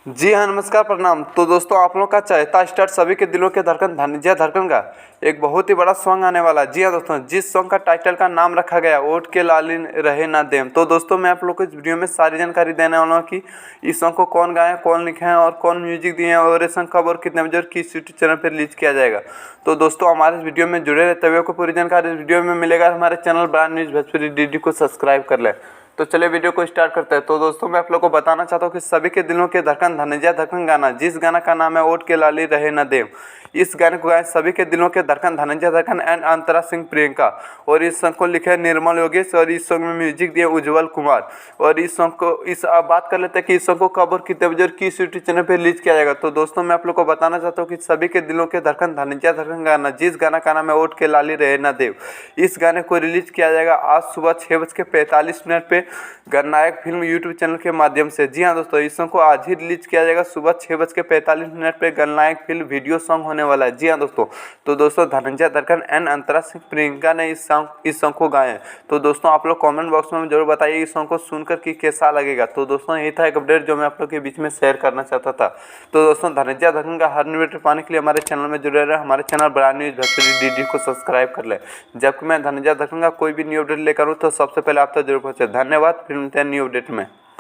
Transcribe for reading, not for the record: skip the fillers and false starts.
जी हाँ, नमस्कार, प्रणाम। तो दोस्तों, आप लोगों का चहेता स्टार सभी के दिलों के धड़कन धनंजय धड़कन का एक बहुत ही बड़ा सॉन्ग आने वाला है। जी हाँ दोस्तों, जिस सॉन्ग का टाइटल का नाम रखा गया ओट के लाली रहे ना देम। तो दोस्तों, मैं आप लोग को इस वीडियो में सारी जानकारी देने वाला हूँ कि इस सॉन्ग को कौन गाए, कौन लिखे हैं और कौन म्यूजिक दिए हैं और ये सॉन्ग कब और कितने बजे और किस यूट्यूब चैनल पर रिलीज किया जाएगा। तो दोस्तों, हमारे इस वीडियो में जुड़े रहते हुए को पूरी जानकारी इस वीडियो में मिलेगा। हमारे channel brand news Bhojpuri DD को सब्सक्राइब कर लें। तो चलिए वीडियो को स्टार्ट करते हैं। तो दोस्तों, मैं आप लोगों को बताना चाहता हूँ कि सभी के दिलों के धड़कन धनंजय धड़कन गाना, जिस गाना का नाम है ओट के लाली रहे न देव। इस गाने को गाए सभी के दिलों के धड़कन धनंजय धड़कन एंड अंतरा सिंह प्रियंका। और इस सॉन्ग को लिखे निर्मल योगेश और इस सॉन्ग में म्यूजिक दिए उज्जवल कुमार। और इस सॉन्ग को अब बात कर लेते हैं कि इस सॉन्ग को कब और कितने बजे और किस यूट्यूब चैनल पर रिलीज किया जाएगा। तो दोस्तों, मैं आप लोग को बताना चाहता हूँ कि सभी के दिलों के धड़कन धनंजय धड़कन गाना, जिस गाना का नाम है ओट के लाली रहे न देव। इस गाने को रिलीज किया जाएगा आज सुबह 6:45 पे गणनायक फिल्म यूट्यूब चैनल के माध्यम से। जी हाँ दोस्तों, इस सॉन्ग को आज ही रिलीज किया जाएगा सुबह 6:45 पे गणनायक फिल्म वीडियो सॉन्ग होने वाला है। जी हाँ दोस्तों, तो दोस्तों धनंजय धड़कन एंड अंतरा सिंह प्रियंका ने इस सॉन्ग को गाए हैं। तो दोस्तों, आप लोग कमेंट बॉक्स में जरूर बताइए इस सॉन्ग को सुनकर कि कैसा लगेगा। तो दोस्तों, यही था एक अपडेट जो मैं आप लोग के बीच में शेयर करना चाहता था। तो दोस्तों, धनंजय धड़कन का हर न्यू अपडेट पाने के लिए हमारे चैनल में जुड़े रहे। हमारे channel brand news Bhojpuri DD को सब्सक्राइब कर लें। जबकि मैं धनंजय धड़कन का कोई भी न्यू अपडेट लेकर हूँ तो सबसे पहले आप तक जरूर पहुँचे। धन्यवाद, फिर मिलते हैं न्यू अपडेट में।